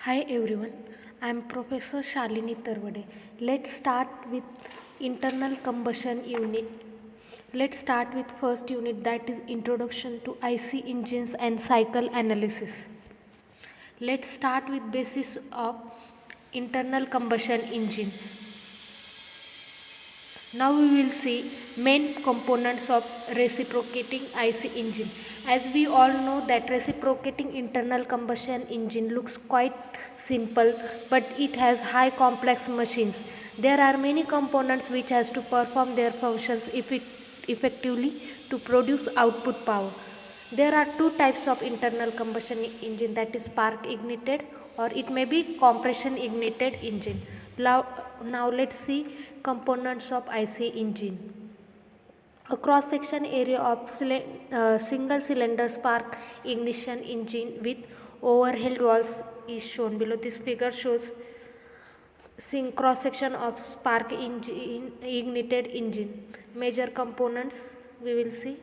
Hi everyone, I am Professor Shalini Tarvade. Let's start with internal combustion unit. Let's start with first unit, that is introduction to IC engines and cycle analysis. Let's start with basis of internal combustion engine. Now we will see main components of reciprocating IC engine. As we all know that reciprocating internal combustion engine looks quite simple, but it has high complex machines. There are many components which has to perform their functions effectively to produce output power. There are two types of internal combustion engine, that is spark ignited or it may be compression ignited engine. Now let's see components of IC engine. A cross section area of single cylinder spark ignition engine with overhead walls is shown below. This figure shows cross section of spark engine, ignited engine. Major components we will see.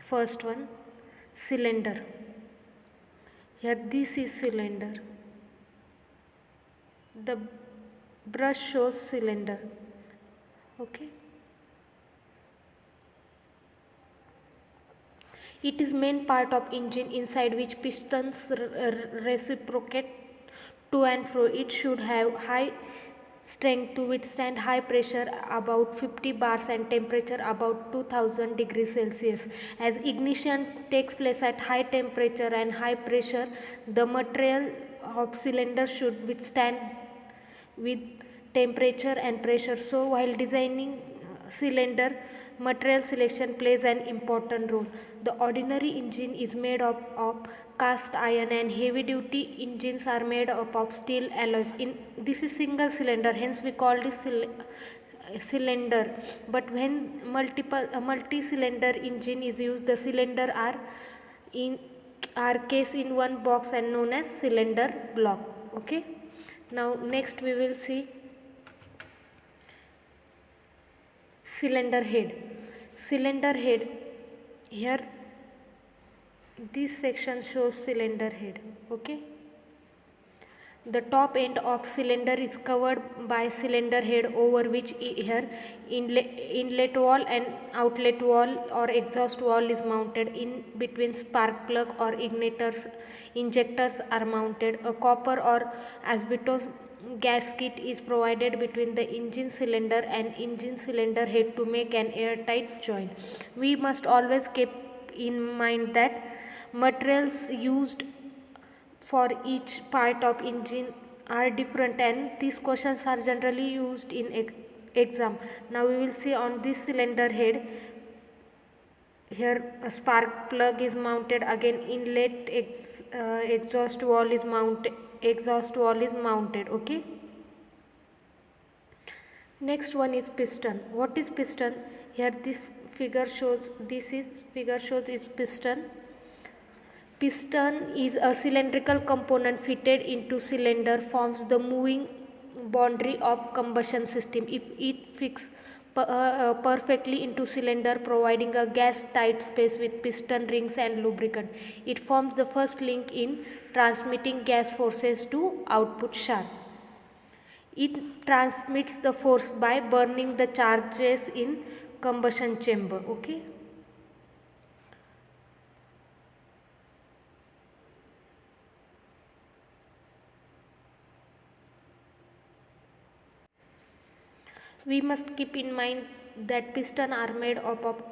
First one, cylinder. Here this is cylinder. The brush shows cylinder. Okay. It is main part of engine inside which pistons reciprocate to and fro. It should have high strength to withstand high pressure about 50 bars and temperature about 2000 degrees Celsius. As ignition takes place at high temperature and high pressure, the material of cylinder should withstand with temperature and pressure. So while designing cylinder, material selection plays an important role. The ordinary engine is made up of cast iron and heavy duty engines are made up of steel alloys. This is single cylinder, hence we call this cylinder. But when multi-cylinder engine is used, the cylinder are case in one box and known as cylinder block. Okay. Now next we will see cylinder head. Cylinder head, here this section shows cylinder head. Okay. The top end of cylinder is covered by cylinder head, over which here inlet wall and outlet wall or exhaust wall is mounted. In between spark plug or igniters, injectors are mounted. A copper or asbestos gasket is provided between the engine cylinder and engine cylinder head to make an airtight joint. We must always keep in mind that materials used for each part of engine are different, and these questions are generally used in exam. Now we will see on this cylinder head, here a spark plug is mounted, again inlet exhaust wall is mounted. Okay. Next one is piston. What is piston? Here this figure shows is piston. Piston is a cylindrical component fitted into cylinder, forms the moving boundary of combustion system. If it fixes perfectly into cylinder, providing a gas tight space with piston rings and lubricant, it forms the first link in transmitting gas forces to output shaft. It transmits the force by burning the charges in combustion chamber. Okay. We must keep in mind that pistons are made up of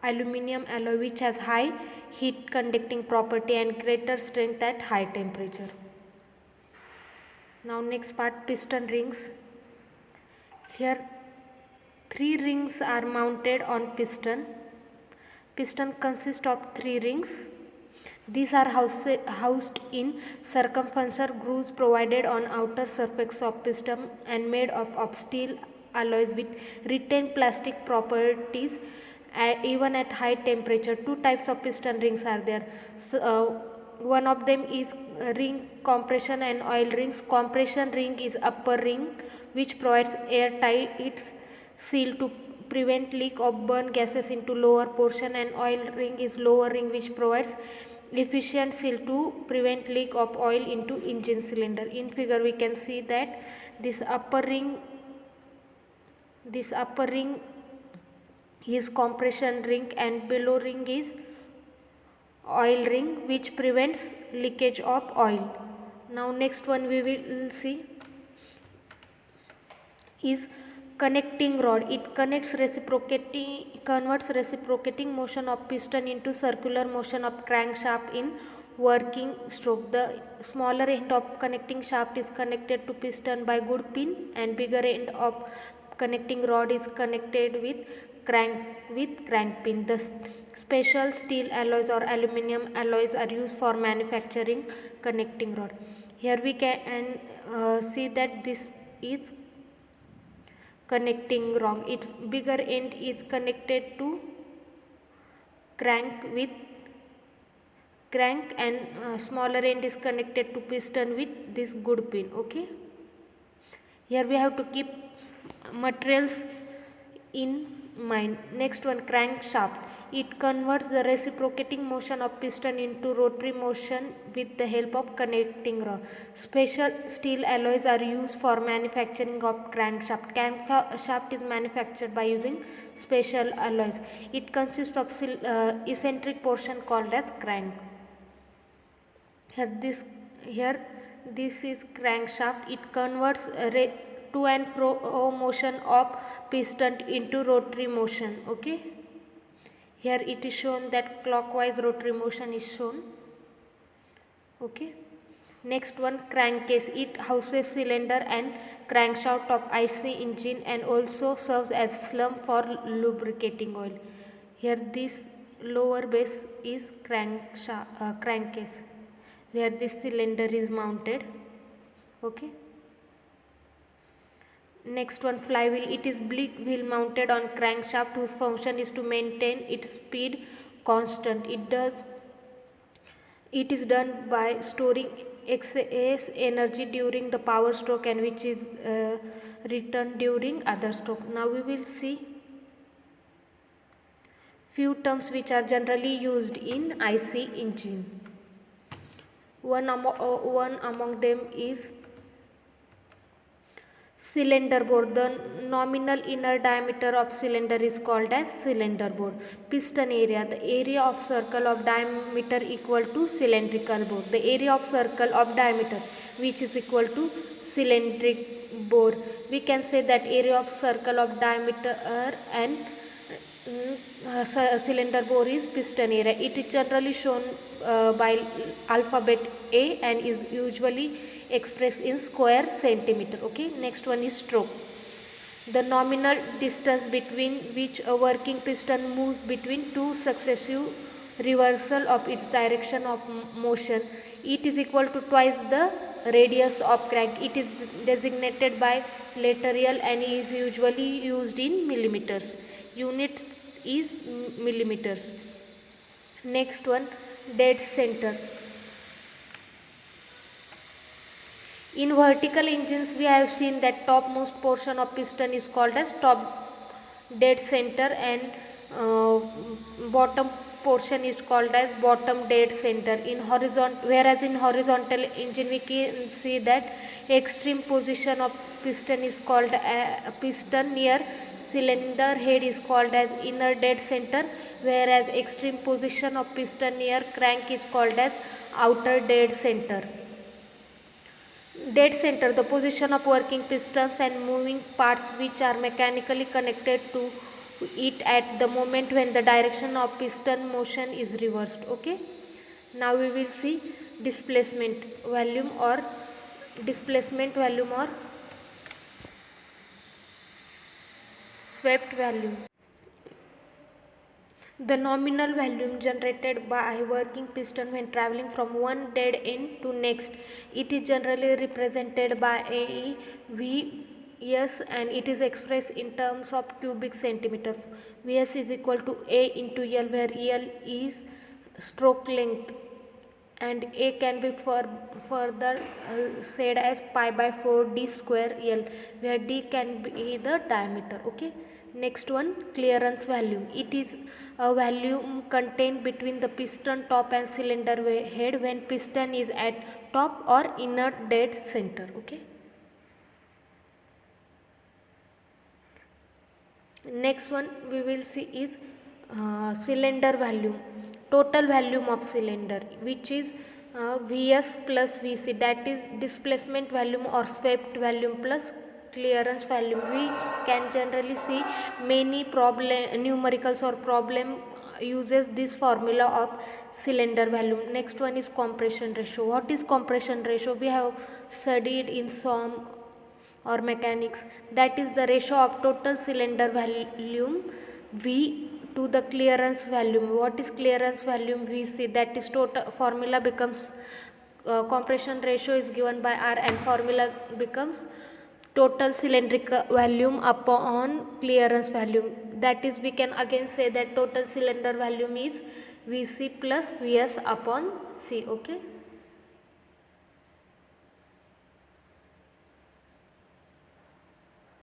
aluminum alloy which has high heat conducting property and greater strength at high temperature. Now next part, piston rings. Here 3 rings are mounted on piston. Piston consists of 3 rings. These are housed in circumferential grooves provided on outer surface of piston and made up of steel alloys with retained plastic properties even at high temperature. Two types of piston rings are there. One of them is ring compression and oil rings. Compression ring is upper ring which provides airtight seal to prevent leak of burn gases into lower portion, and oil ring is lower ring which provides efficient seal to prevent leak of oil into engine cylinder. In figure we can see that this upper ring is compression ring and below ring is oil ring, which prevents leakage of oil. Now next one we will see is connecting rod. It converts reciprocating motion of piston into circular motion of crankshaft in working stroke. The smaller end of connecting shaft is connected to piston by good pin, and bigger end of connecting rod is connected with crank pin. The special steel alloys or aluminum alloys are used for manufacturing connecting rod. Here we can see that this is connecting rod. Its bigger end is connected to crank and smaller end is connected to piston with this good pin. Okay, here we have to keep materials in mind. Next one, crankshaft. It converts the reciprocating motion of piston into rotary motion with the help of connecting rod. Special steel alloys are used for manufacturing of crankshaft. Crankshaft is manufactured by using special alloys. It consists of eccentric portion called as crank. Here this is crankshaft. It converts to and fro motion of piston into rotary motion. Okay, here it is shown that clockwise rotary motion is shown. Okay, next one, crankcase. It houses cylinder and crankshaft of IC engine and also serves as slump for lubricating oil. Here this lower base is crankcase, where this cylinder is mounted. Okay, next one, flywheel. It is bleed wheel mounted on crankshaft whose function is to maintain its speed constant. It is done by storing excess energy during the power stroke and which is returned during other stroke. Now we will see few terms which are generally used in IC engine. One among them is cylinder bore. The nominal inner diameter of cylinder is called as cylinder bore. Piston area. The area of circle of diameter equal to cylindrical bore. The area of circle of diameter which is equal to cylindric bore. We can say that area of circle of diameter and cylinder bore is piston area. It is generally shown by alphabet A and is usually expressed in square centimeter. Okay, next one is stroke. The nominal distance between which a working piston moves between two successive reversal of its direction of motion. It is equal to twice the radius of crank. It is designated by letter L and is usually used in millimeters. Unit is millimeters. Next one, dead center. In vertical engines we have seen that topmost portion of piston is called as top dead center and bottom portion is called as bottom dead center. Whereas in horizontal engine we can see that extreme position of piston is called piston near cylinder head is called as inner dead center, whereas extreme position of piston near crank is called as outer dead center. Dead center, the position of working pistons and moving parts which are mechanically connected to it at the moment when the direction of piston motion is reversed. Okay, now we will see displacement volume or swept volume. The nominal volume generated by working piston when traveling from one dead end to next. It is generally represented by AE Vs and it is expressed in terms of cubic centimeter. Vs is equal to A into L, where L is stroke length and A can be further said as pi by 4 d square L, where d can be the diameter. Okay, Next one, clearance volume. It is a volume contained between the piston top and cylinder head when piston is at top or inner dead center. Okay. Next one we will see is cylinder volume, total volume of cylinder, which is Vs plus Vc, that is displacement volume or swept volume plus clearance volume. We can generally see many numericals or problem uses this formula of cylinder volume. Next one is compression ratio. What is compression ratio? We have studied in SOM or mechanics. That is the ratio of total cylinder volume V to the clearance volume. What is clearance volume? Vc, that is total. Formula becomes compression ratio is given by R and formula becomes total cylindric volume upon clearance volume. That is, we can again say that total cylinder volume is Vc plus Vs upon C. Okay.